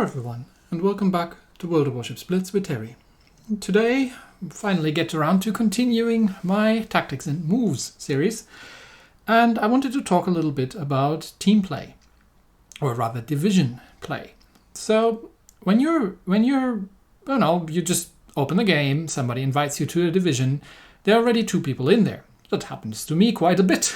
everyone, and welcome back to World of Warships Blitz with Terry. Today, finally get around to continuing my Tactics and Moves series, and I wanted to talk a little bit about team play, or rather division play. So, when you just open the game, somebody invites you to a division, there are already two people in there. That happens to me quite a bit.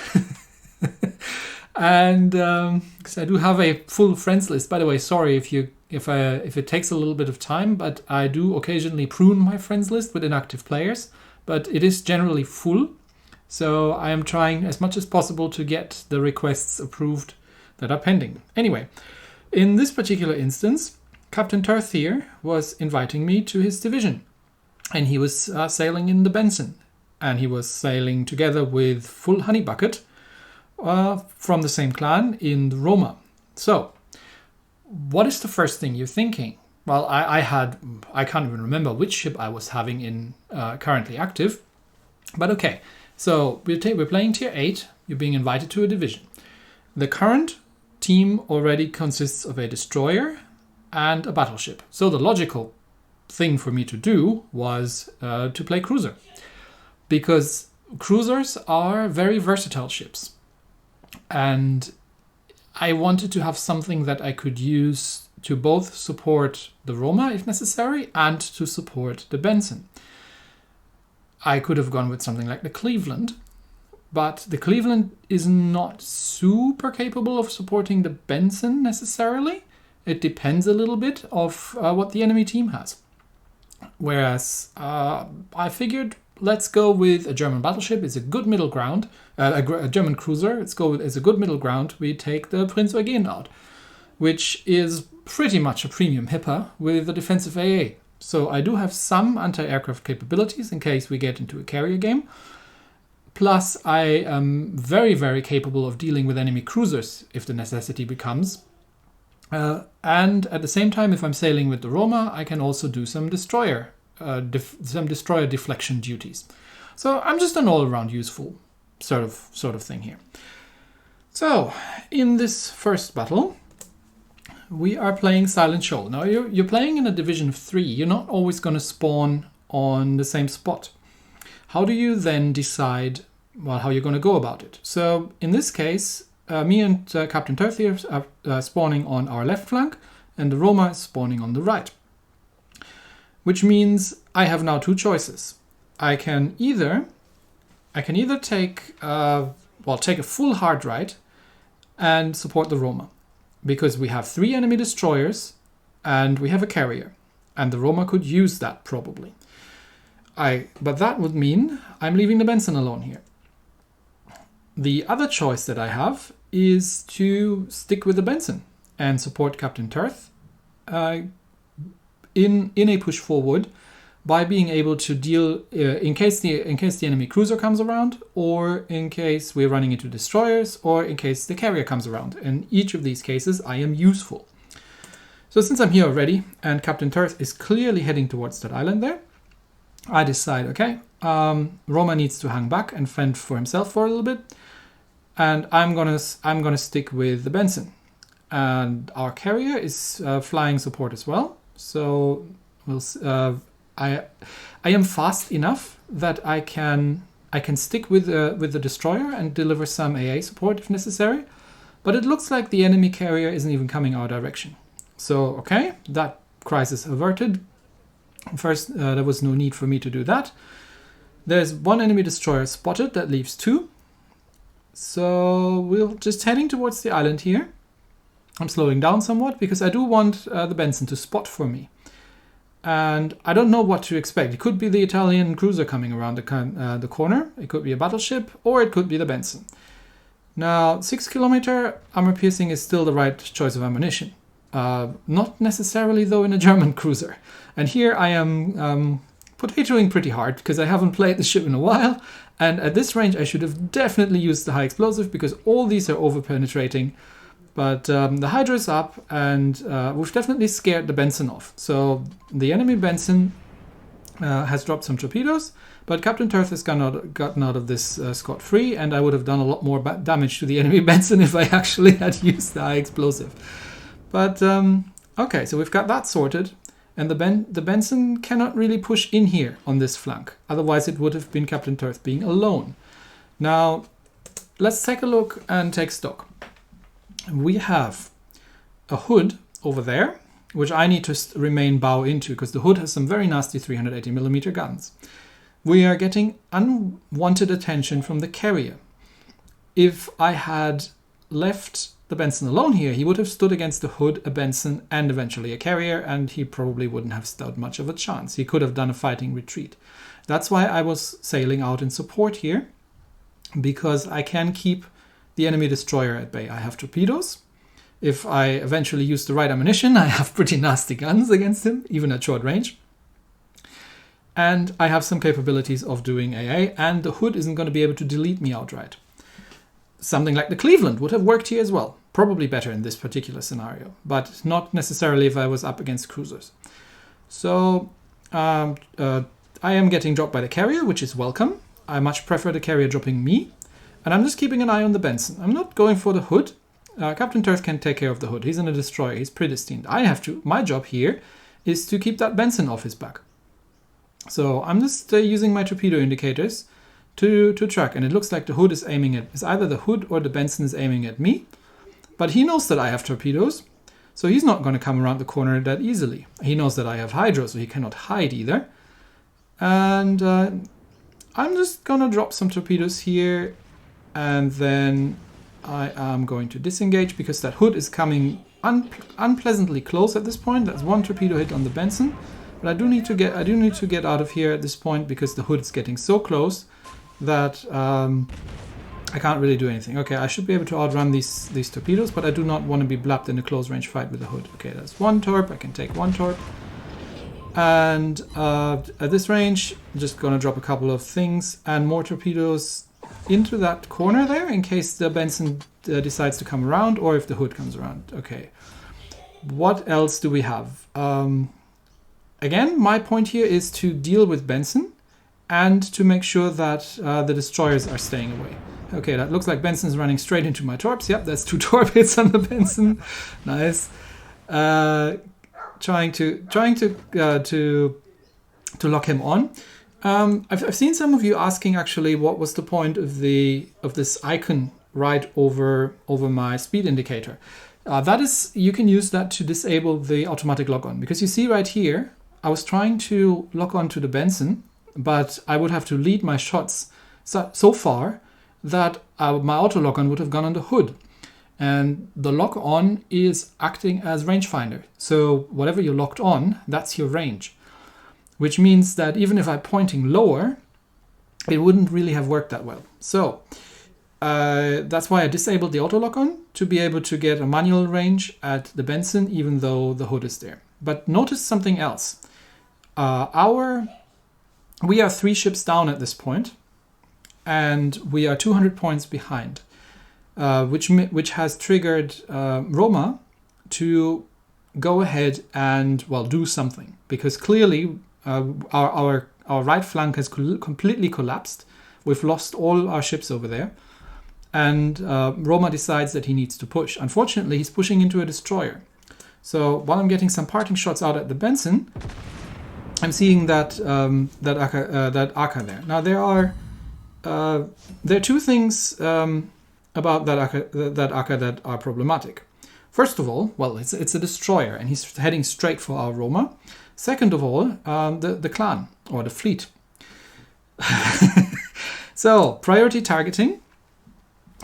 And because I do have a full friends list. By the way, sorry if it takes a little bit of time, but I do occasionally prune my friends list with inactive players. But it is generally full, so I am trying as much as possible to get the requests approved that are pending. Anyway, in this particular instance, Captain Turth here was inviting me to his division, and he was sailing in the Benson, and he was sailing together with Full Honey Bucket. From the same clan in the Roma. So, what is the first thing you're thinking? Well, I can't even remember which ship I was having in currently active. But okay, so we're playing tier 8. You're being invited to a division. The current team already consists of a destroyer and a battleship. So the logical thing for me to do was to play cruiser. Because cruisers are very versatile ships. And I wanted to have something that I could use to both support the Roma if necessary and to support the Benson. I could have gone with something like the Cleveland, but the Cleveland is not super capable of supporting the Benson necessarily. It depends a little bit of what the enemy team has. Whereas I figured let's go with a German battleship. It's a good middle ground. A German cruiser. Let's go with as a good middle ground. We take the Prinz Eugen out, which is pretty much a premium hipper with a defensive AA. So I do have some anti-aircraft capabilities in case we get into a carrier game. Plus, I am very, very capable of dealing with enemy cruisers if the necessity becomes. And at the same time, if I'm sailing with the Roma, I can also do some destroyer deflection duties. So I'm just an all-around useful sort of thing here. So in this first battle, we are playing Silent Shoal. Now you're playing in a division of 3. You're not always going to spawn on the same spot. How do you then decide how you're going to go about it? So in this case, me and Captain Turth are spawning on our left flank, and the Roma is spawning on the right. Which means I have now two choices. I can either take a full hard right and support the Roma, because we have 3 enemy destroyers and we have a carrier, and the Roma could use that probably. But that would mean I'm leaving the Benson alone here. The other choice that I have is to stick with the Benson and support Captain Turth in a push forward by being able to deal in case the enemy cruiser comes around, or in case we're running into destroyers, or in case the carrier comes around. In each of these cases, I am useful. So since I'm here already, and Captain Turth is clearly heading towards that island there, I decide, okay, Roma needs to hang back and fend for himself for a little bit, and I'm gonna stick with the Benson. And our carrier is flying support as well. So I am fast enough that I can stick with the destroyer and deliver some AA support if necessary. But it looks like the enemy carrier isn't even coming our direction. So okay, that crisis averted. First, there was no need for me to do that. There's 1 enemy destroyer spotted. That leaves 2. So we're just heading towards the island here. I'm slowing down somewhat because I do want the Benson to spot for me. And I don't know what to expect. It could be the Italian cruiser coming around the corner. It could be a battleship, or it could be the Benson. Now, 6 kilometer armor piercing is still the right choice of ammunition. Not necessarily, though, in a German cruiser. And here I am potatoing pretty hard because I haven't played the ship in a while. And at this range, I should have definitely used the high explosive because all these are over-penetrating. But the Hydra is up, and we've definitely scared the Benson off. So the enemy Benson has dropped some torpedoes, but Captain Turth has gotten out of this scot-free, and I would have done a lot more damage to the enemy Benson if I actually had used the high explosive. But Okay, so we've got that sorted. And the Benson cannot really push in here on this flank. Otherwise it would have been Captain Turth being alone. Now, let's take a look and take stock. We have a Hood over there, which I need to remain bow into because the Hood has some very nasty 380mm guns. We are getting unwanted attention from the carrier. If I had left the Benson alone here, he would have stood against the Hood, a Benson, and eventually a carrier, and he probably wouldn't have stood much of a chance. He could have done a fighting retreat. That's why I was sailing out in support here, because I can keep the enemy destroyer at bay. I have torpedoes. If I eventually use the right ammunition, I have pretty nasty guns against him, even at short range. And I have some capabilities of doing AA, and the Hood isn't going to be able to delete me outright. Something like the Cleveland would have worked here as well. Probably better in this particular scenario, but not necessarily if I was up against cruisers. So I am getting dropped by the carrier, which is welcome. I much prefer the carrier dropping me. And I'm just keeping an eye on the Benson. I'm not going for the Hood. Captain Turth can take care of the Hood. He's in a destroyer. He's predestined. My job here is to keep that Benson off his back. So I'm just using my torpedo indicators to track. And it looks like the Hood is aiming at... It's either the Hood or the Benson is aiming at me. But he knows that I have torpedoes. So he's not going to come around the corner that easily. He knows that I have hydro, so he cannot hide either. And I'm just going to drop some torpedoes here. And then I am going to disengage because that Hood is coming unpleasantly close at this point. That's one torpedo hit on the Benson. But I do need to get out of here at this point because the Hood is getting so close that I can't really do anything. Okay, I should be able to outrun these torpedoes, but I do not want to be blapped in a close range fight with the Hood. Okay, that's one torp. I can take one torp. And at this range, I'm just going to drop a couple of things and more torpedoes into that corner there in case the Benson decides to come around or if the Hood comes around. Okay, what else do we have? Again, my point here is to deal with Benson and to make sure that the destroyers are staying away. Okay, that looks like Benson's running straight into my torps. Yep, that's 2 torp hits on the Benson. Nice. Trying to lock him on. I've seen some of you asking actually what was the point of this icon right over my speed indicator. That is, you can use that to disable the automatic lock on, because you see right here I was trying to lock on to the Benson, but I would have to lead my shots so far that my auto lock on would have gone on the Hood. And the lock on is acting as rangefinder. So whatever you're locked on, that's your range. Which means that even if I'm pointing lower, it wouldn't really have worked that well. So that's why I disabled the auto lock on, to be able to get a manual range at the Benson, even though the Hood is there. But notice something else. We are 3 ships down at this point, and we are 200 points behind, which has triggered Roma to go ahead and, well, do something, because clearly our right flank has completely collapsed. We've lost all our ships over there, and Roma decides that he needs to push. Unfortunately, he's pushing into a destroyer. So while I'm getting some parting shots out at the Benson, I'm seeing that Aka there. Now there are 2 things about that Aka that are problematic. First of all, well, it's a destroyer and he's heading straight for our Roma. Second of all, the clan or the fleet. So priority targeting.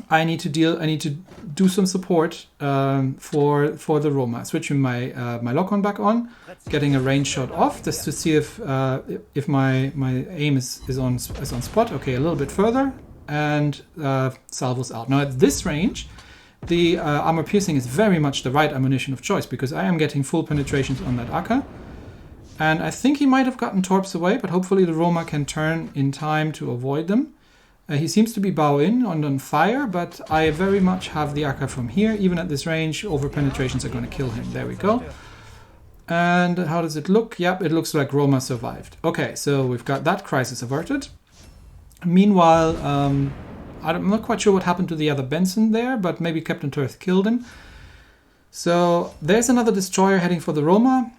I need to do some support for the Roma. Switching my lock-on back on, getting a range shot off just to see if my aim is on spot. Okay, a little bit further, and salvos out. Now at this range, the armor piercing is very much the right ammunition of choice because I am getting full penetrations on that Aka. And I think he might have gotten torps away, but hopefully the Roma can turn in time to avoid them. He seems to be bow in on fire, but I very much have the Aka from here. Even at this range, over penetrations are going to kill him. There we go. And how does it look? Yep, it looks like Roma survived. Okay, so we've got that crisis averted. Meanwhile, I'm not quite sure what happened to the other Benson there, but maybe Captain Turth killed him. So there's another destroyer heading for the Roma,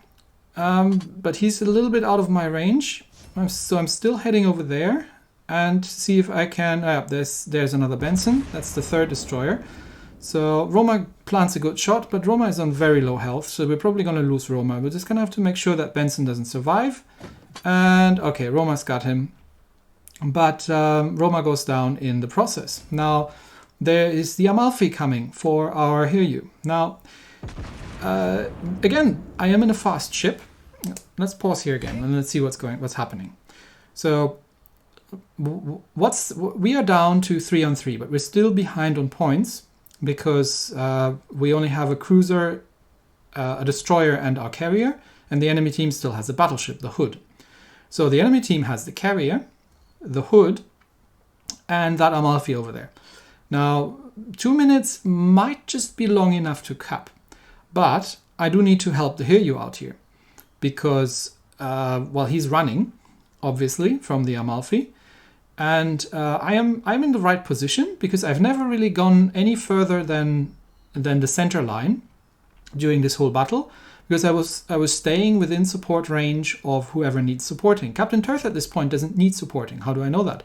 but he's a little bit out of my range. So I'm still heading over there and see if I can... there's another Benson. That's the third destroyer. So Roma plants a good shot, but Roma is on very low health, so we're probably going to lose Roma. We're just going to have to make sure that Benson doesn't survive. And okay, Roma's got him. But Roma goes down in the process. Now, there is the Amalfi coming for our Hiryu. Now, again, I am in a fast ship. Let's pause here again and let's see what's happening. So, we are down to 3-on-3, but we're still behind on points because we only have a cruiser, a destroyer, and our carrier, and the enemy team still has a battleship, the Hood. So the enemy team has the carrier, the Hood, and that Amalfi over there. Now, 2 minutes might just be long enough to cap, but I do need to help the Hiryu out here because, he's running, obviously, from the Amalfi, and I'm in the right position because I've never really gone any further than the center line during this whole battle, because I was staying within support range of whoever needs supporting. Captain Turth at this point doesn't need supporting. How do I know that?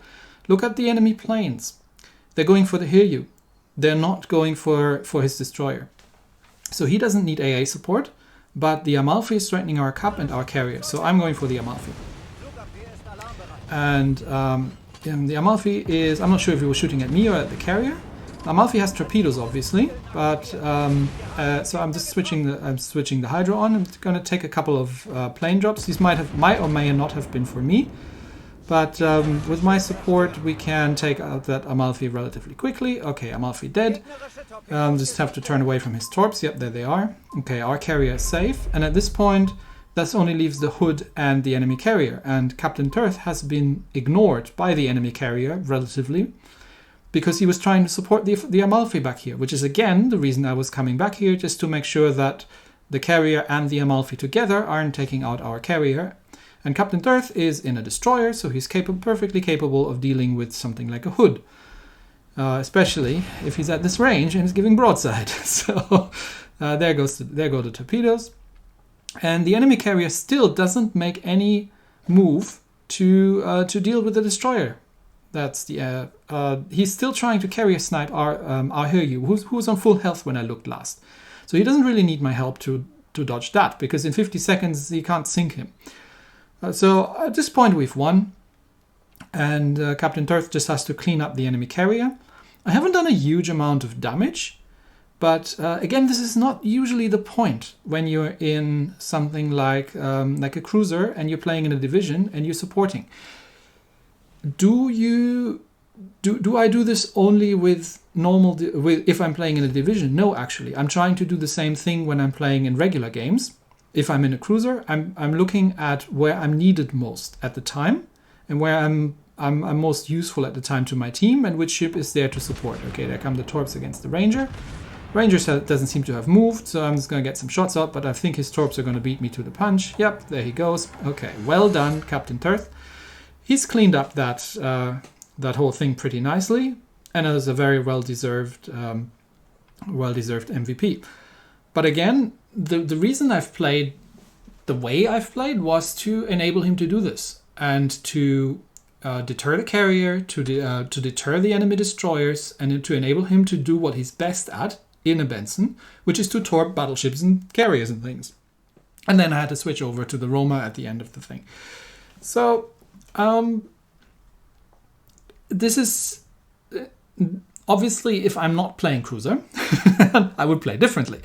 Look at the enemy planes. They're going for the Hiryu. They're not going for his destroyer. So he doesn't need AA support, but the Amalfi is threatening our cap and our carrier. So I'm going for the Amalfi. And the Amalfi is... I'm not sure if he was shooting at me or at the carrier. Amalfi has torpedoes, obviously, but so I'm just switching the Hydra on. I'm going to take a couple of plane drops. These might or may not have been for me, but with my support, we can take out that Amalfi relatively quickly. Okay, Amalfi dead. Just have to turn away from his torps. Yep, there they are. Okay, our carrier is safe, and at this point, that only leaves the Hood and the enemy carrier, and Captain Turth has been ignored by the enemy carrier relatively, because he was trying to support the Amalfi back here, which is again the reason I was coming back here, just to make sure that the carrier and the Amalfi together aren't taking out our carrier. And Captain Turth is in a destroyer, so he's perfectly capable of dealing with something like a Hood, especially if he's at this range and is giving broadside. So there go the torpedoes, and the enemy carrier still doesn't make any move to deal with the destroyer. That's the he's still trying to carrier snipe our Hiryu, who's on full health when I looked last. So he doesn't really need my help to dodge that, because in 50 seconds he can't sink him. So at this point we've won, and Captain Turth just has to clean up the enemy carrier. I haven't done a huge amount of damage, but again, this is not usually the point when you're in something like a cruiser and you're playing in a division and you're supporting. Do I do this only with if I'm playing in a division? No, actually, I'm trying to do the same thing when I'm playing in regular games. If I'm in a cruiser, I'm looking at where I'm needed most at the time, and where I'm most useful at the time to my team, and which ship is there to support. Okay, there come the torps against the Ranger. Ranger doesn't seem to have moved, so I'm just going to get some shots out, but I think his torps are going to beat me to the punch. Yep, there he goes. Okay, well done, Captain Turth. He's cleaned up that whole thing pretty nicely, and it was a very well-deserved MVP. But again, the reason I've played the way I've played was to enable him to do this, and to deter the carrier, to deter the enemy destroyers, and to enable him to do what he's best at in a Benson, which is to torp battleships and carriers and things. And then I had to switch over to the Roma at the end of the thing. So this is obviously, if I'm not playing cruiser, I would play differently.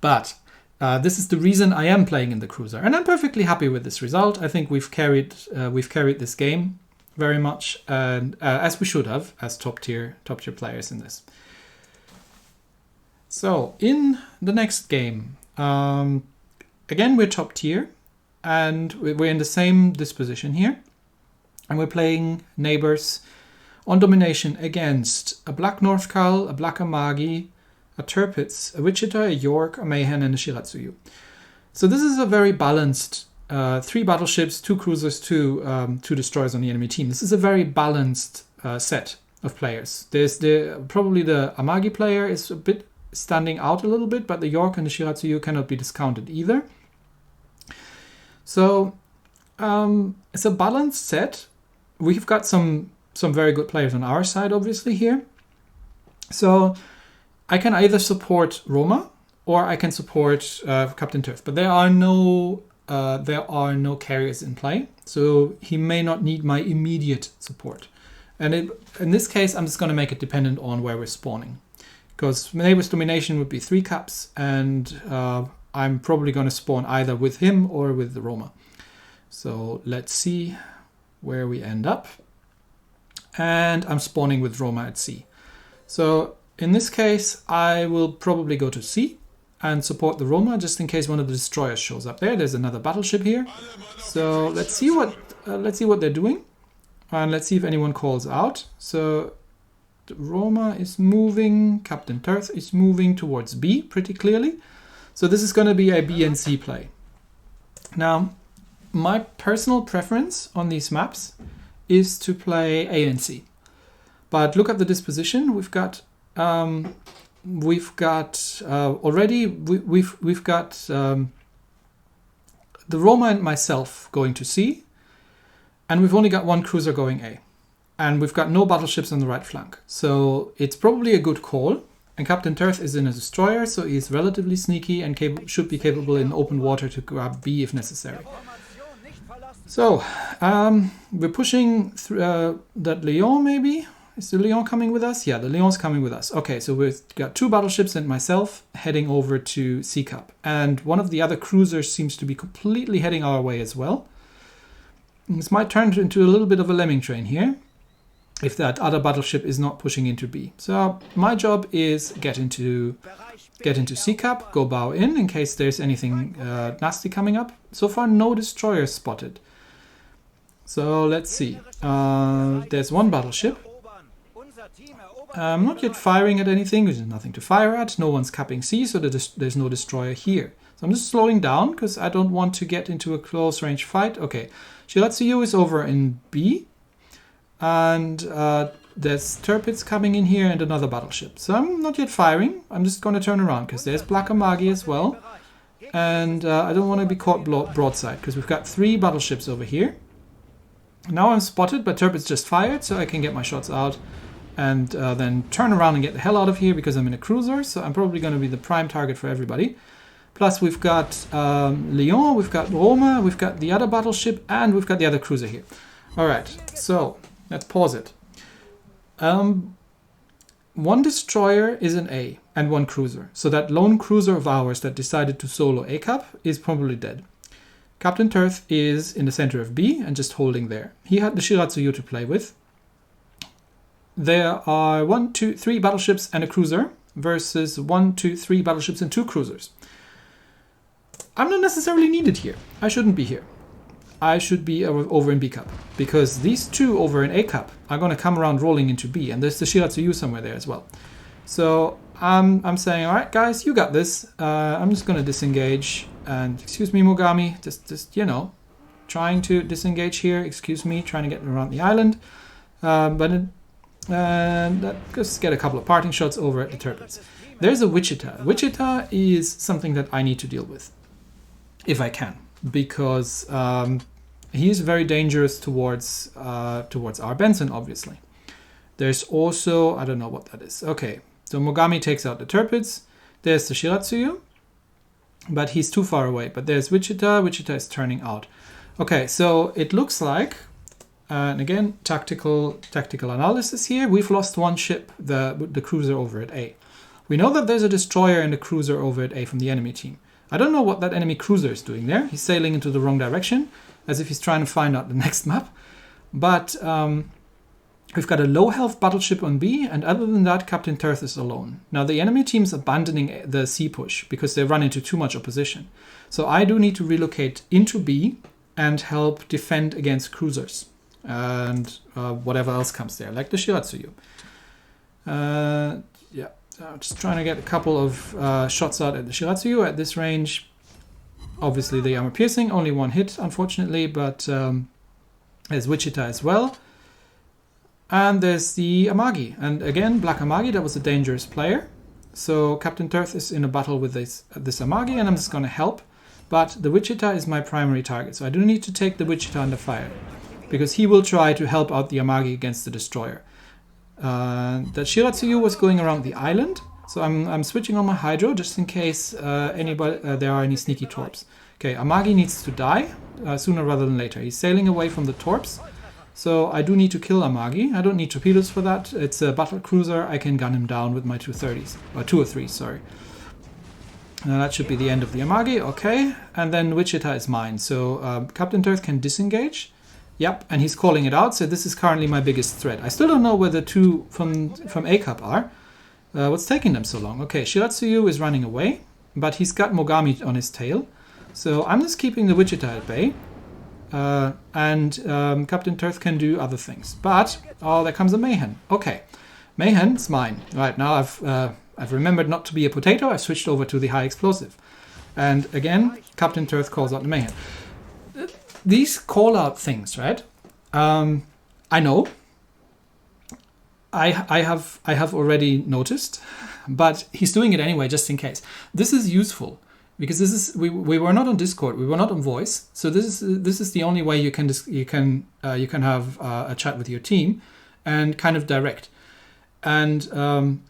But this is the reason I am playing in the cruiser, and I'm perfectly happy with this result. I think we've carried this game very much, and as we should have as top tier players in this. So in the next game, again we're top tier, and we're in the same disposition here. And we're playing neighbors on domination against a Black Northcal, a Black Amagi, a Tirpitz, a Wichita, a York, a Mayhem, and a Shiratsuyu. So this is a very balanced 3 battleships, 2 cruisers, 2 destroyers on the enemy team. This is a very balanced set of players. There's probably the Amagi player is a bit standing out a little bit, but the York and the Shiratsuyu cannot be discounted either. So it's a balanced set. We've got some very good players on our side, obviously, here. So I can either support Roma or I can support Captain Turf, but there are no carriers in play, so he may not need my immediate support. And in this case, I'm just going to make it dependent on where we're spawning, because Neighbor's Domination would be 3 caps, and I'm probably going to spawn either with him or with the Roma. So let's see where we end up. And I'm spawning with Roma at C. So in this case, I will probably go to C and support the Roma, just in case one of the destroyers shows up there. There's another battleship here. So let's see what they're doing. And let's see if anyone calls out. So the Roma is moving, Captain Turth is moving towards B pretty clearly. So this is going to be a B and C play. Now, my personal preference on these maps is to play A and C. But look at the disposition. We've got the Roma and myself going to C, and we've only got 1 cruiser going A, and we've got no battleships on the right flank. So it's probably a good call. And Captain Turth is in a destroyer, so he's relatively sneaky and should be capable in open water to grab B if necessary. So we're pushing through that Lyon, maybe. Is the Lyon coming with us? Yeah, the Lyon's coming with us. Okay, so we've got 2 battleships and myself heading over to Sea Cup. And one of the other cruisers seems to be completely heading our way as well. This might turn into a little bit of a lemming train here, if that other battleship is not pushing into B. So my job is get into Sea Cup, go bow in case there's anything nasty coming up. So far, no destroyers spotted. So let's see. There's 1 battleship. I'm not yet firing at anything. There's nothing to fire at. No one's capping C, so there's no destroyer here. So I'm just slowing down because I don't want to get into a close range fight. Okay, Shiratsuyu is over in B. And there's Tirpitz coming in here and another battleship. So I'm not yet firing. I'm just going to turn around because there's Black Amagi as well. And I don't want to be caught broadside because we've got 3 battleships over here. Now I'm spotted, but Tirpitz just fired, so I can get my shots out and then turn around and get the hell out of here because I'm in a cruiser. So I'm probably going to be the prime target for everybody. Plus we've got Lyon, we've got Roma, we've got the other battleship, and we've got the other cruiser here. All right, so let's pause it. 1 destroyer is an A and 1 cruiser. So that lone cruiser of ours that decided to solo A Cup is probably dead. Captain Turth is in the center of B and just holding there. He had the Shiratsuyu to play with. There are 1, 2, 3 battleships and a cruiser versus 1, 2, 3 battleships and 2 cruisers. I'm not necessarily needed here. I shouldn't be here. I should be over in B Cup, because these 2 over in A Cup are going to come around rolling into B, and there's the Shiratsuyu somewhere there as well. So I'm saying, all right, guys, you got this. I'm just going to disengage, and excuse me, Mogami, just you know, trying to disengage here. Excuse me, trying to get around the island, just get a couple of parting shots over at the Tirpitz. There's a Wichita. Wichita is something that I need to deal with, if I can. Because he is very dangerous towards our Benson, obviously. There's also, I don't know what that is. Okay, so Mogami takes out the Tirpitz. There's the Shiratsuyu, but he's too far away. But there's Wichita. Wichita is turning out. Okay, so it looks like, and again, tactical analysis here. We've lost 1 ship, the cruiser over at A. We know that there's a destroyer and a cruiser over at A from the enemy team. I don't know what that enemy cruiser is doing there. He's sailing into the wrong direction, as if he's trying to find out the next map. But we've got a low health battleship on B, and other than that, Captain Turth is alone. Now, the enemy team's abandoning the C push because they run into too much opposition. So I do need to relocate into B and help defend against cruisers and whatever else comes there, like the Shiratsuyu. Yeah. Just trying to get a couple of shots out at the Shiratsuyu at this range. Obviously, the armor piercing, only 1 hit, unfortunately, but there's Wichita as well. And there's the Amagi. And again, Black Amagi, that was a dangerous player. So Captain Turth is in a battle with this Amagi, and I'm just going to help. But the Wichita is my primary target, so I do need to take the Wichita under fire, because he will try to help out the Amagi against the destroyer. That Shiratsuyu was going around the island, so I'm switching on my Hydro just in case there are any sneaky torps. Okay, Amagi needs to die sooner rather than later. He's sailing away from the torps, so I do need to kill Amagi. I don't need torpedoes for that. It's a battle cruiser. I can gun him down with my 230s, or 203s, sorry. That should be the end of the Amagi, okay. And then Wichita is mine, so Captain Turth can disengage. Yep, and he's calling it out, so this is currently my biggest threat. I still don't know where the two from A-Cup are. What's taking them so long? Okay, Shiratsuyu is running away, but he's got Mogami on his tail. So I'm just keeping the Wichita at bay. And Captain Turth can do other things. But, oh, there comes a Mayhen. Okay, Mayhen's mine. Right, now I've remembered not to be a potato. I've switched over to the high explosive. And again, Captain Turth calls out the Mayhen. These call-out things, right? I know. I have already noticed, but he's doing it anyway, just in case. This is useful because this is we were not on Discord, we were not on voice, so this is the only way you can have a chat with your team and kind of direct. And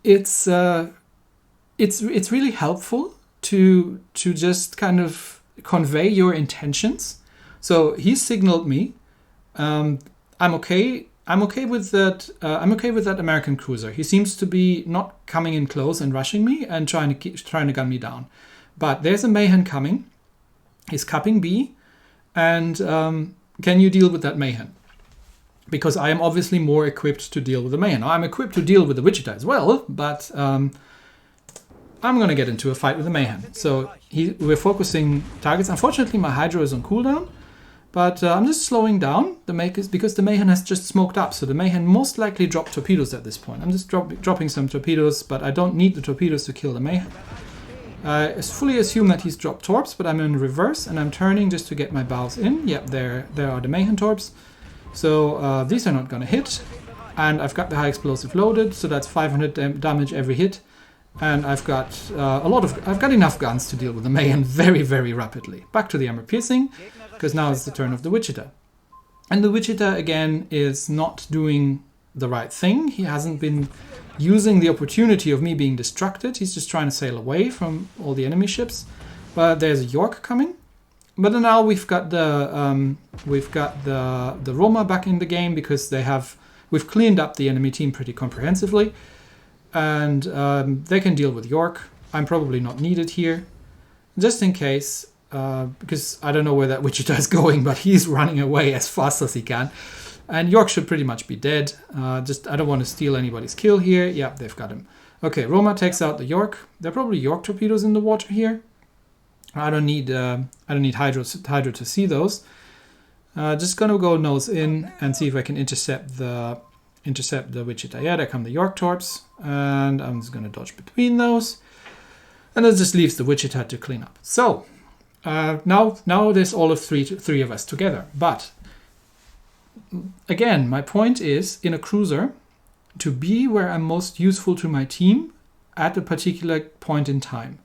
it's really helpful to just kind of convey your intentions. So he signaled me. I'm okay with that. I'm okay with that American cruiser. He seems to be not coming in close and rushing me and trying to gun me down. But there's a Mayhen coming. He's capping B, and can you deal with that Mayhen? Because I am obviously more equipped to deal with the Mayhen. I'm equipped to deal with the Wichita as well, but I'm going to get into a fight with the Mayhen. So we're focusing targets. Unfortunately, my Hydro is on cooldown, but I'm just slowing down the Makers because the Mayhen has just smoked up. So the Mayhen most likely dropped torpedoes at this point. I'm just dropping some torpedoes, but I don't need the torpedoes to kill the Mayhen. I fully assume that he's dropped torps, but I'm in reverse and I'm turning just to get my bows in. Yep, there are the Mayhen torps. So these are not going to hit. And I've got the high explosive loaded, so that's 500 damage every hit. And I've got I've got enough guns to deal with the Mayhen very, very rapidly. Back to the armor piercing, because now it's the turn of the Wichita. And the Wichita, again, is not doing the right thing. He hasn't been using the opportunity of me being distracted. He's just trying to sail away from all the enemy ships. But there's a York coming. But now we've got the Roma back in the game because we've cleaned up the enemy team pretty comprehensively. And they can deal with York. I'm probably not needed here, just in case, because I don't know where that Wichita is going, but he's running away as fast as he can. And York should pretty much be dead. I don't want to steal anybody's kill here. Yeah, they've got him. Okay, Roma takes out the York. There are probably York torpedoes in the water here. I don't need Hydro to see those. Just gonna go nose in and see if I can intercept the Wichita. Yeah, there come the York torps, and I'm just going to dodge between those, and that just leaves the Wichita to clean up. So now there's all of three of us together. But again, my point is, in a cruiser, to be where I'm most useful to my team at a particular point in time.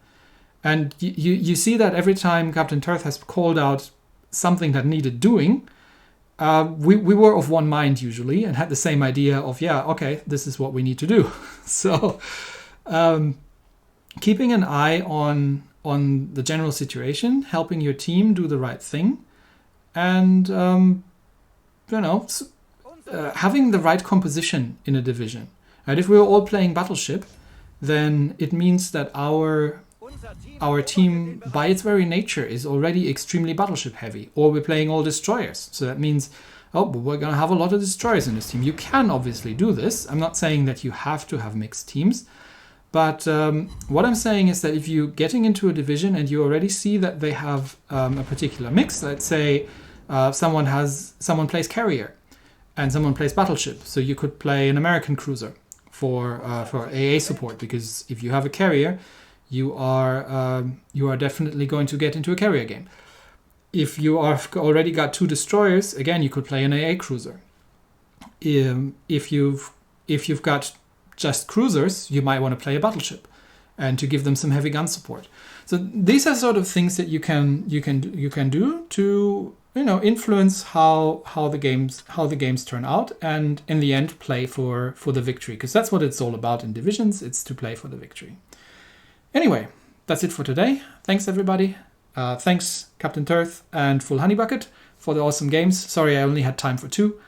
And you see that every time Captain Turth has called out something that needed doing, we were of one mind usually and had the same idea of, yeah, okay, this is what we need to do. So keeping an eye on the general situation, helping your team do the right thing, and having the right composition in a division. Right? If we were all playing Battleship, then it means that our team, by its very nature, is already extremely Battleship heavy, or we're playing all destroyers. So that means, we're going to have a lot of destroyers in this team. You can obviously do this. I'm not saying that you have to have mixed teams, but what I'm saying is that if you're getting into a division and you already see that they have a particular mix, let's say someone plays carrier and someone plays Battleship, so you could play an American cruiser for AA support, because if you have a carrier, you are definitely going to get into a carrier game. If you have already got two destroyers, again, you could play an AA cruiser. If you've got just cruisers, you might want to play a battleship and to give them some heavy gun support. So these are sort of things that you can do to influence how the games turn out, and in the end play for the victory, because that's what it's all about in Divisions. It's to play for the victory. Anyway, that's it for today. Thanks everybody. Thanks Captain Turth and Full Honey Bucket for the awesome games. Sorry I only had time for 2.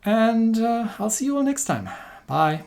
And I'll see you all next time. Bye.